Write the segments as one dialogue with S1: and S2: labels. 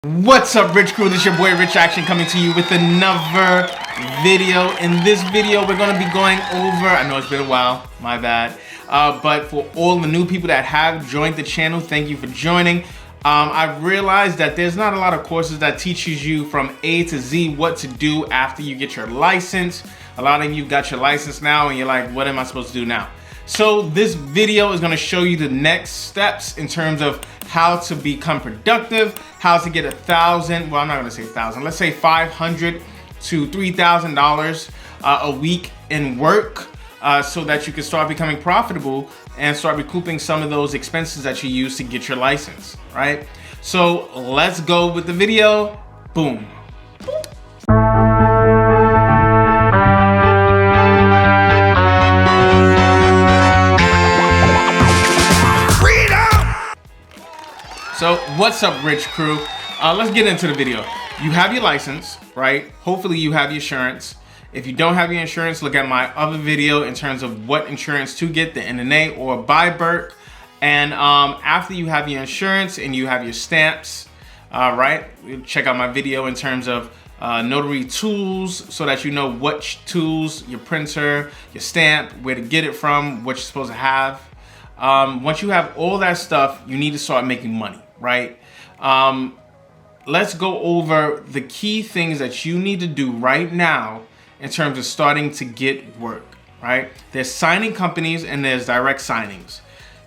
S1: What's up, Rich Crew? This is your boy Rich Action coming to you with another video. In this video, we're going to be going over, I know it's been a while, my bad, but for all the new people that have joined the channel, thank you for joining. I've realized that there's not a lot of courses that teaches you from A to Z what to do after you get your license. A lot of you got your license now and you're like, what am I supposed to do now? So this video is going to show you the next steps in terms of how to become productive, how to get $1,000, well, I'm not going to say 1,000, let's say $500 to $3,000 a week in work, so that you can start becoming profitable and start recouping some of those expenses that you use to get your license, right? So let's go with the video. Boom. So what's up, Rich Crew? Let's get into the video. You have your license, right? Hopefully you have your insurance. If you don't have your insurance, look at my other video in terms of what insurance to get, the NNA or buy Burke. And after you have your insurance and you have your stamps, right? Check out my video in terms of notary tools so that you know what tools, your printer, your stamp, where to get it from, what you're supposed to have. Once you have all that stuff, you need to start making money, right? Let's go over the key things that you need to do right now in terms of starting to get work, right? There's signing companies and there's direct signings.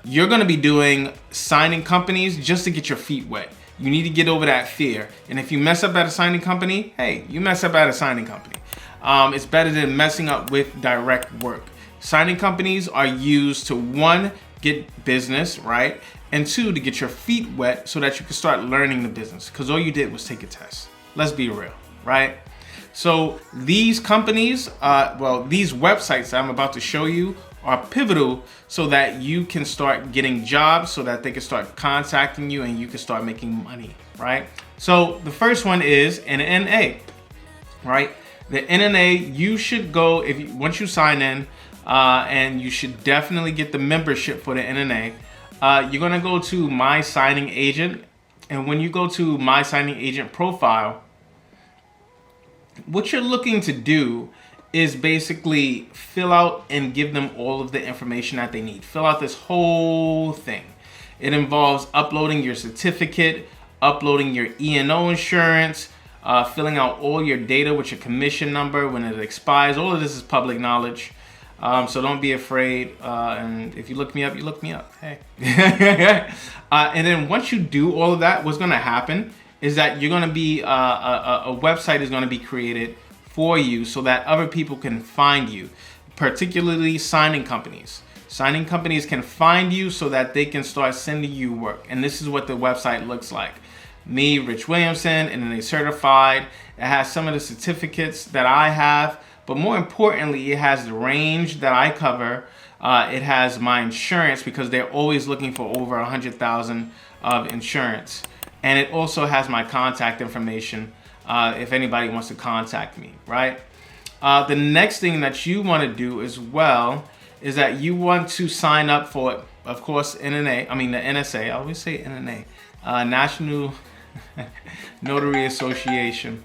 S1: You're gonna be doing signing companies just to get your feet wet. You need to get over that fear. And if you mess up at a signing company, hey, you mess up at a signing company. It's better than messing up with direct work. Signing companies are used to, one, get business, right? And two, to get your feet wet so that you can start learning the business, because all you did was take a test. Let's be real, right? So these companies, these websites that I'm about to show you are pivotal so that you can start getting jobs, so that they can start contacting you and you can start making money, right? So the first one is NNA, right? The NNA, you should go, once you sign in, and you should definitely get the membership for the NNA. You're gonna go to My Signing Agent, and when you go to My Signing Agent profile, what you're looking to do is basically fill out and give them all of the information that they need. Fill out this whole thing. It involves uploading your certificate, uploading your E&O insurance, filling out all your data with your commission number when it expires. All of this is public knowledge. So don't be afraid, and if you look me up, you look me up, hey. And then once you do all of that, what's gonna happen is that you're gonna be, a website is gonna be created for you so that other people can find you, particularly signing companies. Signing companies can find you so that they can start sending you work. And this is what the website looks like. Me, Rich Williamson, and then they certified. It has some of the certificates that I have. But more importantly, it has the range that I cover. It has my insurance, because they're always looking for over 100,000 of insurance. And it also has my contact information if anybody wants to contact me, right? The next thing that you want to do as well is that you want to sign up for, of course, the NSA. I always say NNA, National Notary Association.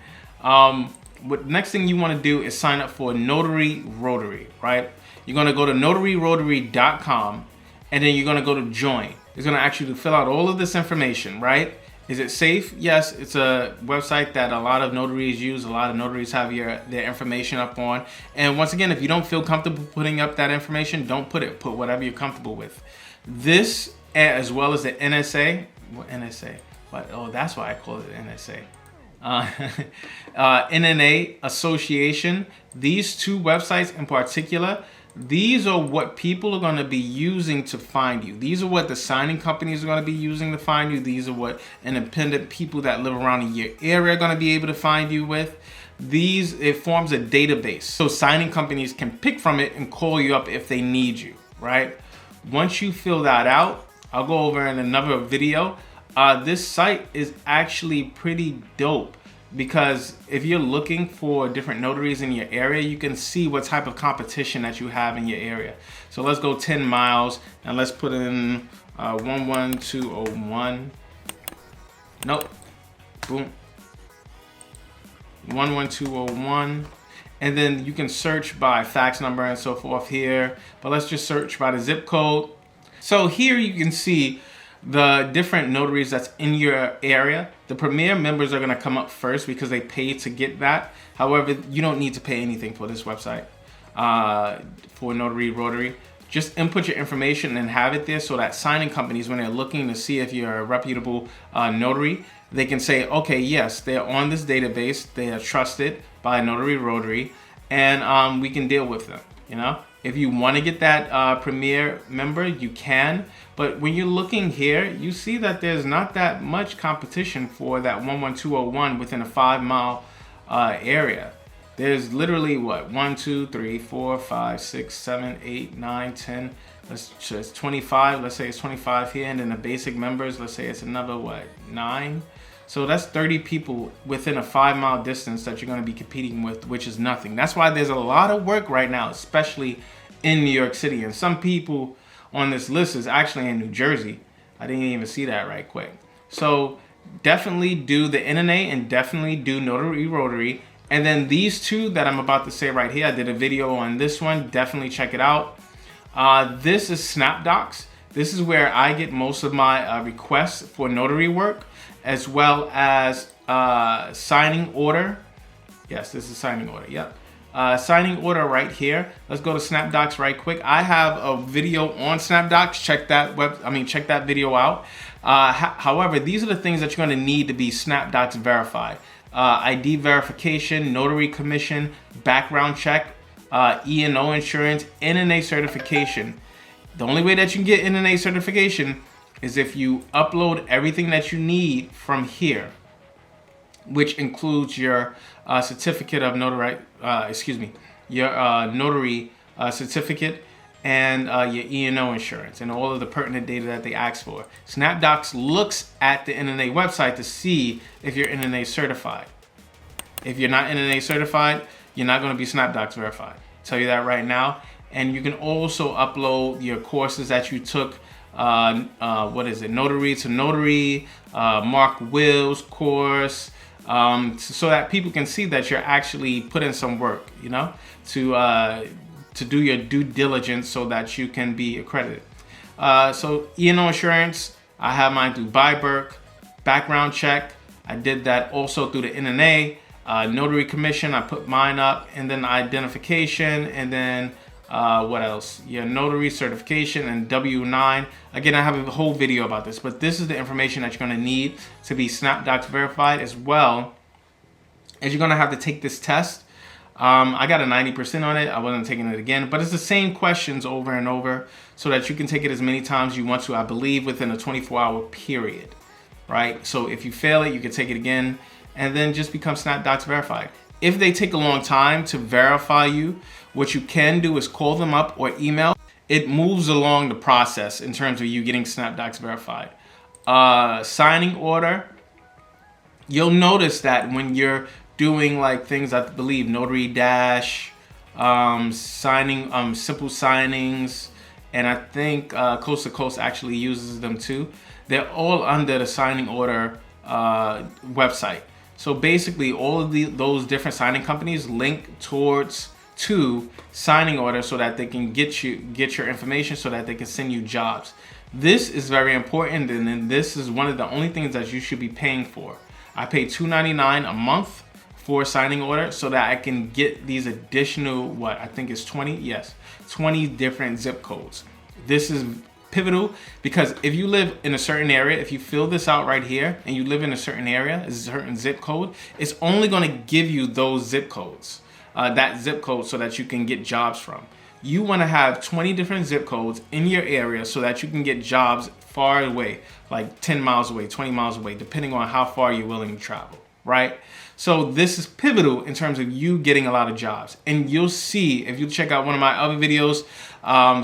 S1: Next thing you want to do is sign up for Notary Rotary, right? You're going to go to notaryrotary.com, and then you're going to go to join. It's going to ask you to fill out all of this information, right? Is it safe? Yes, it's a website that a lot of notaries use. A lot of notaries have their information up on. And once again, if you don't feel comfortable putting up that information, don't put it. Put whatever you're comfortable with. This, as well as the NSA, what NSA? But, oh, that's why I call it NSA. NNA Association. These two websites in particular, these are what people are going to be using to find you. These are what the signing companies are going to be using to find you. These are what independent people that live around in your area are going to be able to find you with. It forms a database, so signing companies can pick from it and call you up if they need you, right? Once you fill that out, I'll go over in another video. This site is actually pretty dope, because if you're looking for different notaries in your area, you can see what type of competition that you have in your area. So let's go 10 miles and let's put in 11201. Nope. Boom. 11201. And then you can search by fax number and so forth here. But let's just search by the zip code. So here you can see the different notaries that's in your area. The Premier members are going to come up first because they pay to get that. However, you don't need to pay anything for this website, for Notary Rotary. Just input your information and have it there so that signing companies, when they're looking to see if you're a reputable notary, they can say, okay, yes, they're on this database, they are trusted by Notary Rotary, and we can deal with them, you know? If you want to get that Premier member, you can. But when you're looking here, you see that there's not that much competition for that 11201 within a 5-mile area. There's literally what, 1, 2, 3, 4, 5, 6, 7, 8, 9, 10. It's 25. Let's say it's 25 here, and then the basic members, let's say it's another what, 9. So that's 30 people within a 5-mile distance that you're going to be competing with, which is nothing. That's why there's a lot of work right now, especially in New York City. And some people on this list is actually in New Jersey. I didn't even see that right quick. So definitely do the NNA and definitely do Notary Rotary. And then these two that I'm about to say right here, I did a video on this one. Definitely check it out. This is Snapdocs. This is where I get most of my requests for notary work, as well as signing order. Yes, this is signing order. Yep. Signing order right here. Let's go to Snapdocs right quick. I have a video on Snapdocs. Check that video out. However, these are the things that you're going to need to be Snapdocs verified. ID verification, notary commission, background check, E&O insurance, NNA certification. The only way that you can get NNA certification is if you upload everything that you need from here, which includes your certificate of notary, your notary certificate, and your E&O insurance and all of the pertinent data that they ask for. Snapdocs looks at the NNA website to see if you're NNA certified. If you're not NNA certified, you're not going to be Snapdocs verified. I'll tell you that right now. And you can also upload your courses that you took. Notary to Notary, Mark Will's course, so that people can see that you're actually putting some work, you know, to do your due diligence so that you can be accredited. So E&O insurance, I have mine through Byberg. Background check, I did that also through the NNA. Notary commission, I put mine up, and then identification, and then what else? Your notary certification and W-9. Again, I have a whole video about this, but this is the information that you're going to need to be Snapdocs verified, as well as you're going to have to take this test. I got a 90% on it. I wasn't taking it again, but it's the same questions over and over so that you can take it as many times as you want to, I believe, within a 24-hour period, right? So if you fail it, you can take it again and then just become Snapdocs verified. If they take a long time to verify you, what you can do is call them up or email. It moves along the process in terms of you getting Snapdocs verified. Signing order, you'll notice that when you're doing like things, I believe Notary Dash, signing, simple signings, and I think Coast to Coast actually uses them too. They're all under the signing order website. So basically, all of those different signing companies link to signing order so that they can get your information so that they can send you jobs. This is very important, and then this is one of the only things that you should be paying for. I pay $2.99 a month for signing order so that I can get these additional, what I think is 20 different zip codes. This is pivotal because if you live in a certain area, if you fill this out right here and you live in a certain area, a certain zip code, it's only going to give you those zip codes, that zip code, so that you can get jobs from. You want to have 20 different zip codes in your area so that you can get jobs far away, like 10 miles away, 20 miles away, depending on how far you're willing to travel, right? So this is pivotal in terms of you getting a lot of jobs. And you'll see, if you check out one of my other videos,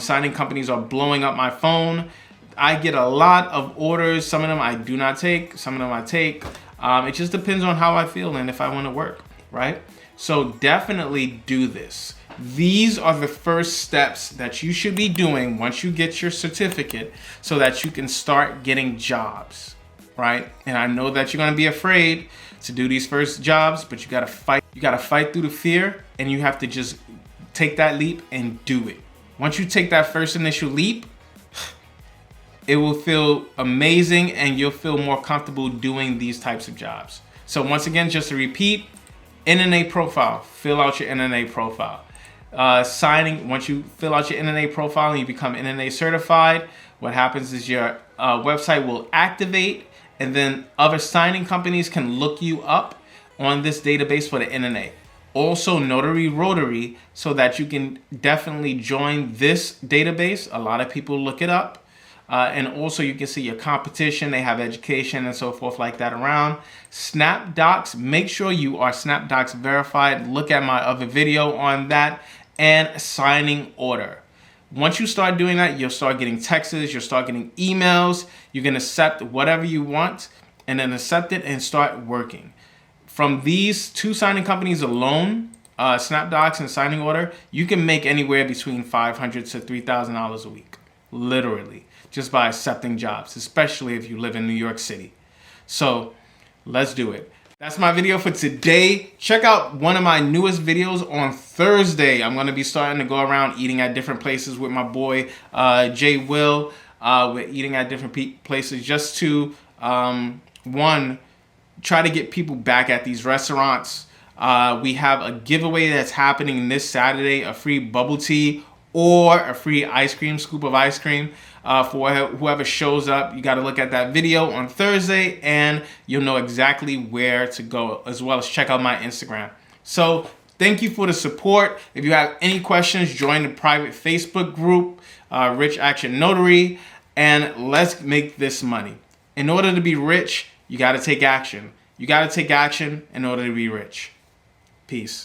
S1: signing companies are blowing up my phone. I get a lot of orders. Some of them I do not take. Some of them I take. It just depends on how I feel and if I want to work, right? So definitely do this. These are the first steps that you should be doing once you get your certificate so that you can start getting jobs, right? And I know that you're going to be afraid to do these first jobs, but you gotta fight. You gotta fight through the fear, and you have to just take that leap and do it. Once you take that first initial leap, it will feel amazing and you'll feel more comfortable doing these types of jobs. So once again, just to repeat, NNA profile, fill out your NNA profile. Once you fill out your NNA profile and you become NNA certified, what happens is your website will activate, and then other signing companies can look you up on this database for the NNA. Also Notary Rotary, so that you can definitely join this database. A lot of people look it up. And also you can see your competition. They have education and so forth like that around. Snapdocs, make sure you are Snapdocs verified. Look at my other video on that. And signing order. Once you start doing that, you'll start getting texts, you'll start getting emails. You can accept whatever you want and then accept it and start working. From these two signing companies alone, Snapdocs and signing order, you can make anywhere between $500 to $3,000 a week, literally, just by accepting jobs, especially if you live in New York City. So let's do it. That's my video for today. Check out one of my newest videos on Thursday. I'm going to be starting to go around eating at different places with my boy, Jay Will. We're eating at different places just to, one, try to get people back at these restaurants. We have a giveaway that's happening this Saturday, a free bubble tea or a free ice cream, scoop of ice cream. For whoever shows up. You got to look at that video on Thursday and you'll know exactly where to go, as well as check out my Instagram. So thank you for the support. If you have any questions, join the private Facebook group, Rich Action Notary, and let's make this money. In order to be rich, you got to take action. You got to take action in order to be rich. Peace.